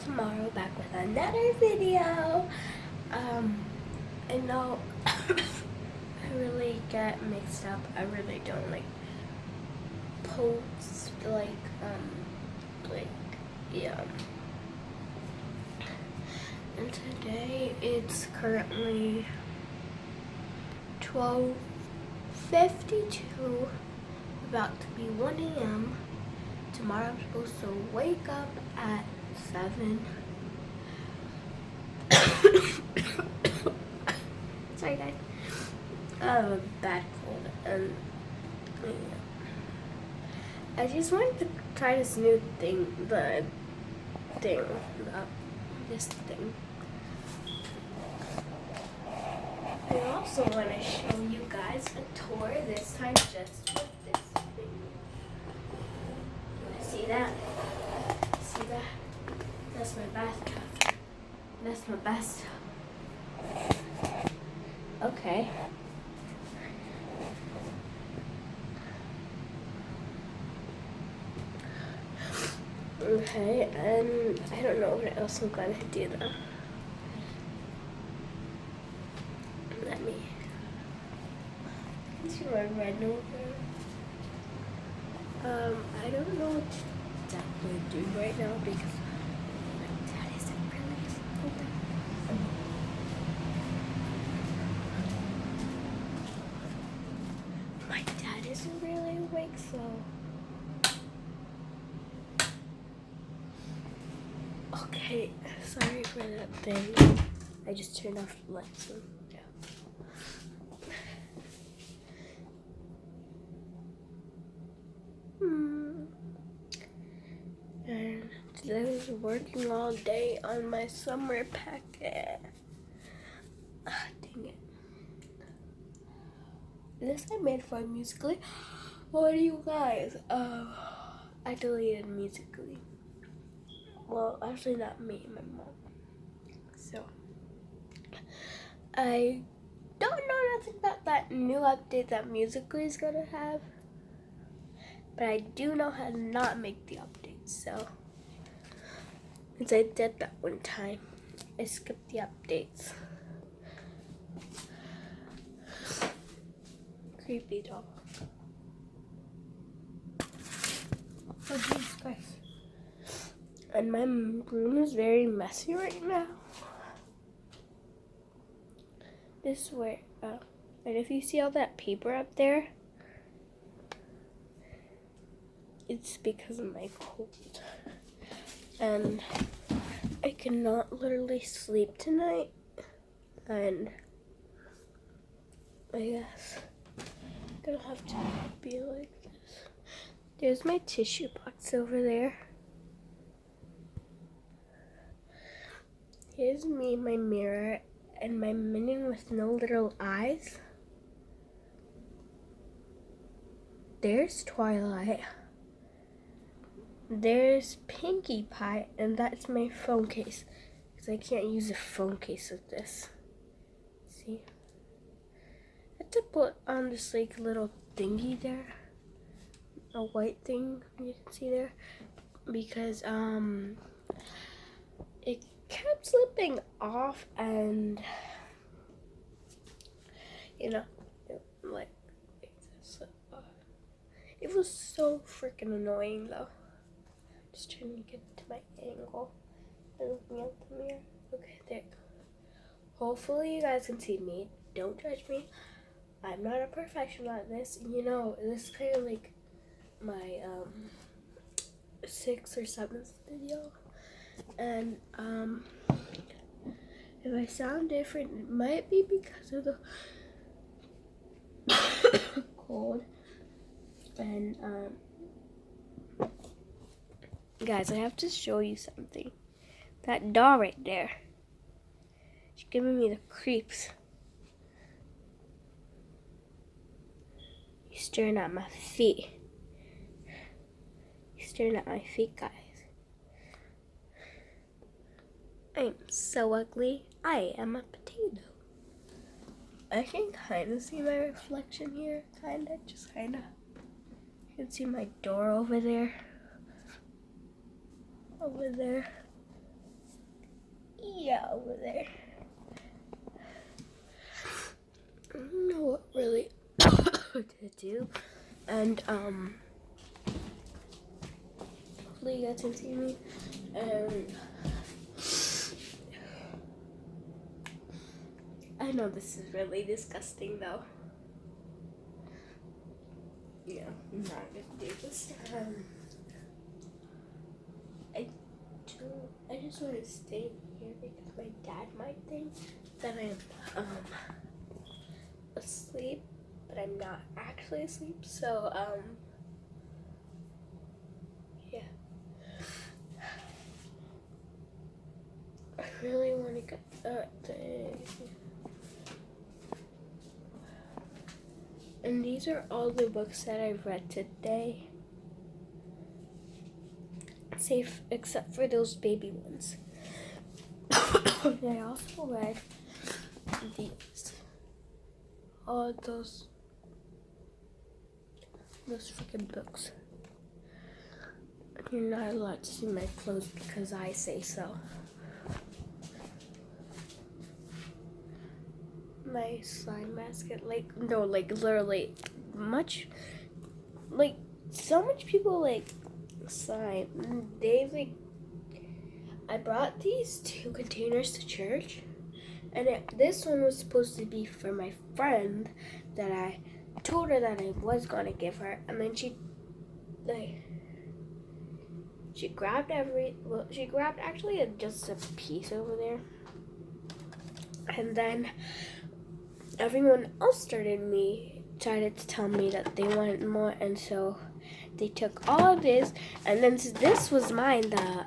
tomorrow, back with another video. I know I really get mixed up. I really don't like post yeah. And today it's currently 12:52, about to be 1 a.m. Tomorrow I'm supposed to wake up at 7. Sorry guys. I have a bad cold and yeah. I just wanted to try this new thing, this thing. I also want to show you guys a tour, this time just with this thing. See that? See that? That's my bathtub. That's my bathtub. Okay. Okay, and I don't know what else I'm gonna do though. Let me see my red over. I don't know what to exactly do right now because my dad isn't really awake. My dad isn't really awake, so. Okay, sorry for that thing. I just turned off the lights. And, yeah. And today I was working all day on my summer packet. Dang it. This I made for Musical.ly. What do you guys? I deleted Musical.ly. Well, actually not me, my mom. So, I don't know nothing about that new update that Musical.ly is gonna have. But I do know how to not make the updates, so. Since I did that one time, I skipped the updates. Creepy doll. Oh, Jesus Christ. And my room is very messy right now. This is where, and if you see all that paper up there, it's because of my cold. And I cannot literally sleep tonight. And I guess I'm gonna have to be like this. There's my tissue box over there. Here's me, my mirror, and my minion with no little eyes. There's Twilight. There's Pinkie Pie, and that's my phone case. Because I can't use a phone case with this. See? I had to put on this like little thingy there. A white thing you can see there. Because it kept slipping off and it it was so freaking annoying though. Just trying to get to my angle and looking at the mirror. Okay, there. Hopefully you guys can see me. Don't judge me. I'm not a professional at this. You know, this is kind of like my 6th or 7th video. And if I sound different, it might be because of the cold. And guys, I have to show you something. That doll right there, she's giving me the creeps. He's staring at my feet. He's staring at my feet, guys. I'm so ugly. I am a potato. I can kind of see my reflection here. Just kind of. You can see my door over there. yeah, over there. I don't know what really to do, and hopefully you guys can see me, and I know this is really disgusting though. Yeah, I'm not gonna do this. I just want to stay here because my dad might think that I'm asleep, but I'm not actually asleep. So yeah. I really want to get that thing. And these are all the books that I've read today. Safe except for those baby ones. I also read these. All those freaking books. You're not allowed to see my clothes because I say so. My slime basket, literally so much people like slime. I brought these 2 containers to church, and this one was supposed to be for my friend that I told her that I was gonna give her, and then she grabbed actually just a piece over there, and then everyone else started to tell me that they wanted more, and so they took all of this, and then this was mine, the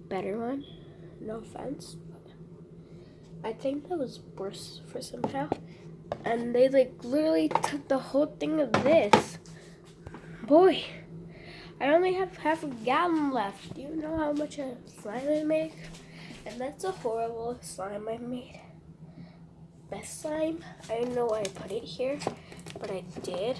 better one. No offense, but I think that was worse for somehow. And they literally took the whole thing of this. Boy, I only have half a gallon left. Do you know how much a slime I make? And that's a horrible slime I made. Best slime. I don't know why I put it here, but I did.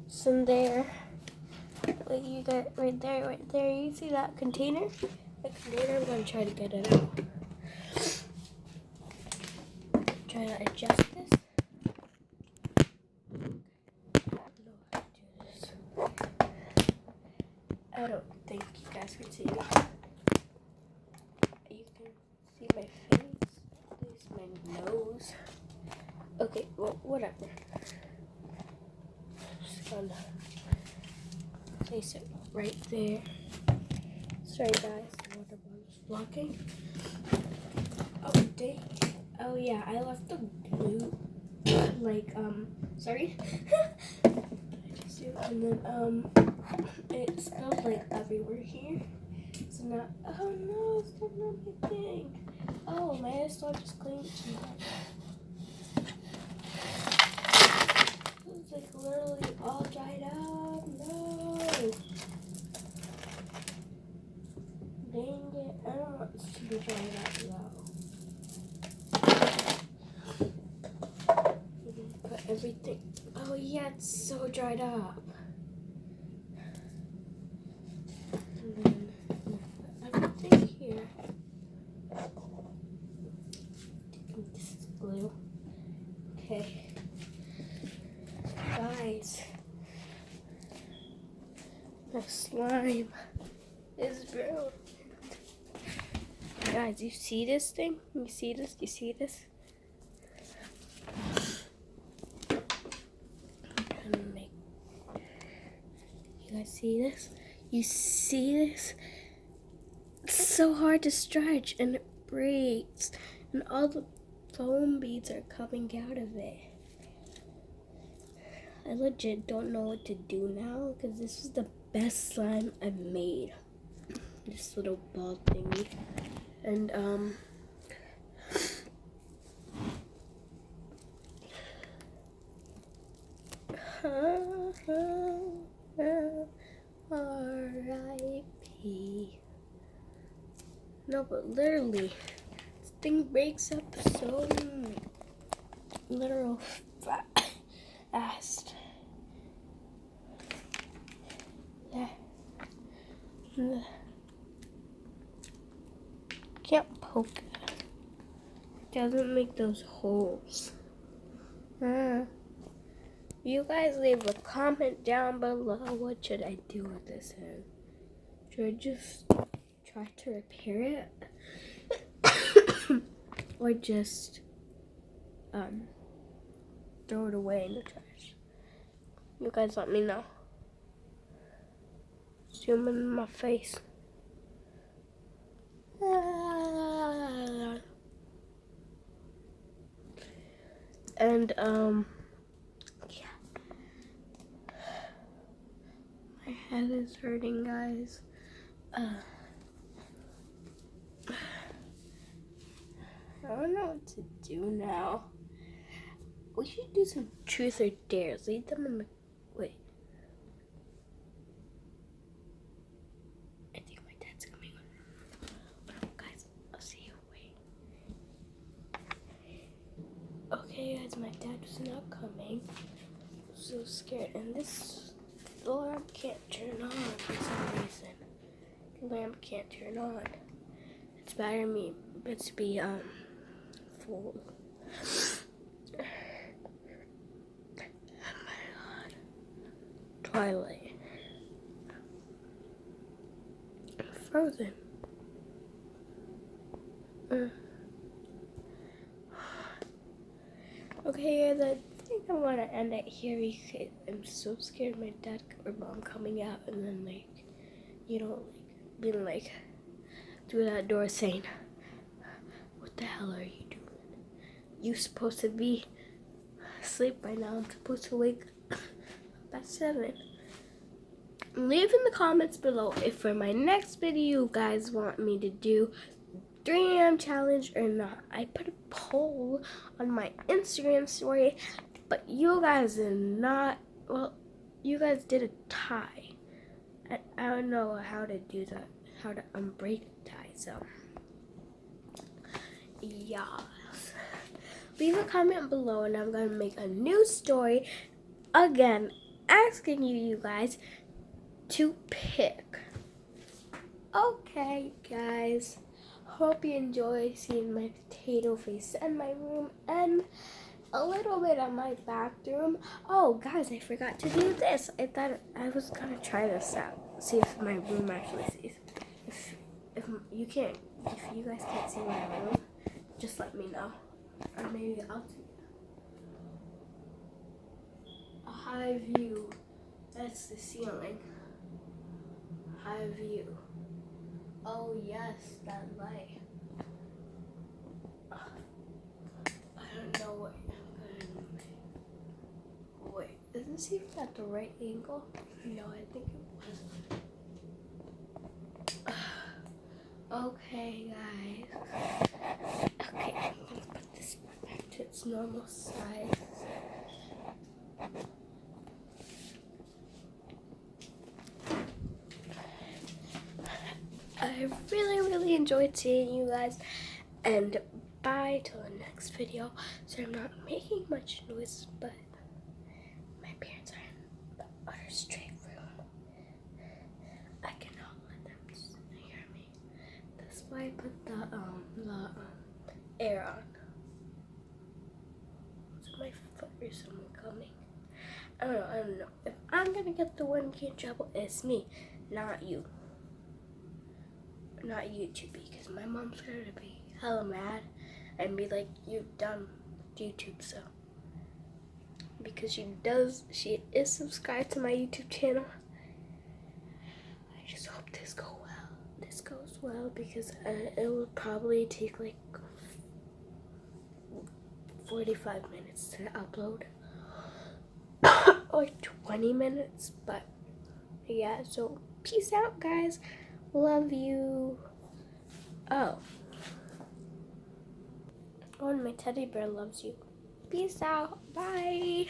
It's in there. Like you got right there. You see that container? The container. I'm gonna try to get it out. Try to adjust this. I don't think you guys can see me. You can see my face, at least my nose. Okay, well, whatever. Just gonna place it right there. Sorry guys, water bottle's blocking. Oh, dang. Oh yeah, I left the glue, sorry. And then, it spilled everywhere here. So now, oh no, it's not my thing. Oh, my hair still just cleaned too much. It's literally all dried up. No. Dang it. I don't want this to be dried up though. Put everything. Oh yeah, it's so dried up. And then everything here. This is glue. Okay. Guys. The slime is brown. Guys, you see this thing? You see this? You see this? You guys see this? You see this? It's so hard to stretch and it breaks. And all the foam beads are coming out of it. I legit don't know what to do now because this is the best slime I've made. This little ball thingy. And R.I.P. No, but literally, this thing breaks up so literal fast. can't poke it. It doesn't make those holes. You guys leave a comment down below. What should I do with this hand? Should I just try to repair it? Or just throw it away in the trash? You guys let me know. Zoom in my face. And yeah. My head is hurting, guys. I don't know what to do now. We should do some truth or dares. Leave them in the... Wait. I think my dad's coming. Oh, guys, I'll see you. Wait. Okay, guys, my dad was not coming. I'm so scared. And this alarm can't turn on for some reason. The lamp can't turn on. It's better me. It's to be full. Oh my god. Twilight. I'm frozen. Okay, guys, I think I want to end it here because I'm so scared my dad or mom coming out and then being through that door saying, "What the hell are you doing? You supposed to be asleep by now. I'm supposed to wake up at 7. Leave in the comments below if for my next video you guys want me to do 3 a.m. challenge or not. I put a poll on my Instagram story, but you guys did not, well, you guys did a tie. I don't know how to do that, how to unbreak the tie, so yes. Leave a comment below and I'm going to make a new story, again, asking you guys to pick. Okay, guys. Hope you enjoy seeing my potato face in my room and a little bit of my bathroom. Oh, guys, I forgot to do this. I thought I was gonna try this out, see if my room actually sees. If you guys can't see my room, just let me know, or maybe I'll do a high view. That's the ceiling. High view. Oh yes, that light. I don't know what I'm gonna do. Wait, is this even at the right angle? No, I think it was. Okay, guys. Okay, I'm gonna put this back to its normal size. I really enjoyed seeing you guys, and bye till the next video. So I'm not making much noise, but my parents are in the other straight room. I cannot let them hear me. That's why I put the air on. So my foot or someone coming. I don't know. If I'm gonna get the 1K in trouble, it's me, not you. Not YouTube, because my mom's gonna be hella mad and be like, "You've done YouTube," so because she is subscribed to my YouTube channel. I just hope this goes well because it will probably take like 45 minutes to upload or 20 minutes, but yeah, so peace out, guys. Love you. Oh, and my teddy bear loves you. Peace out. Bye.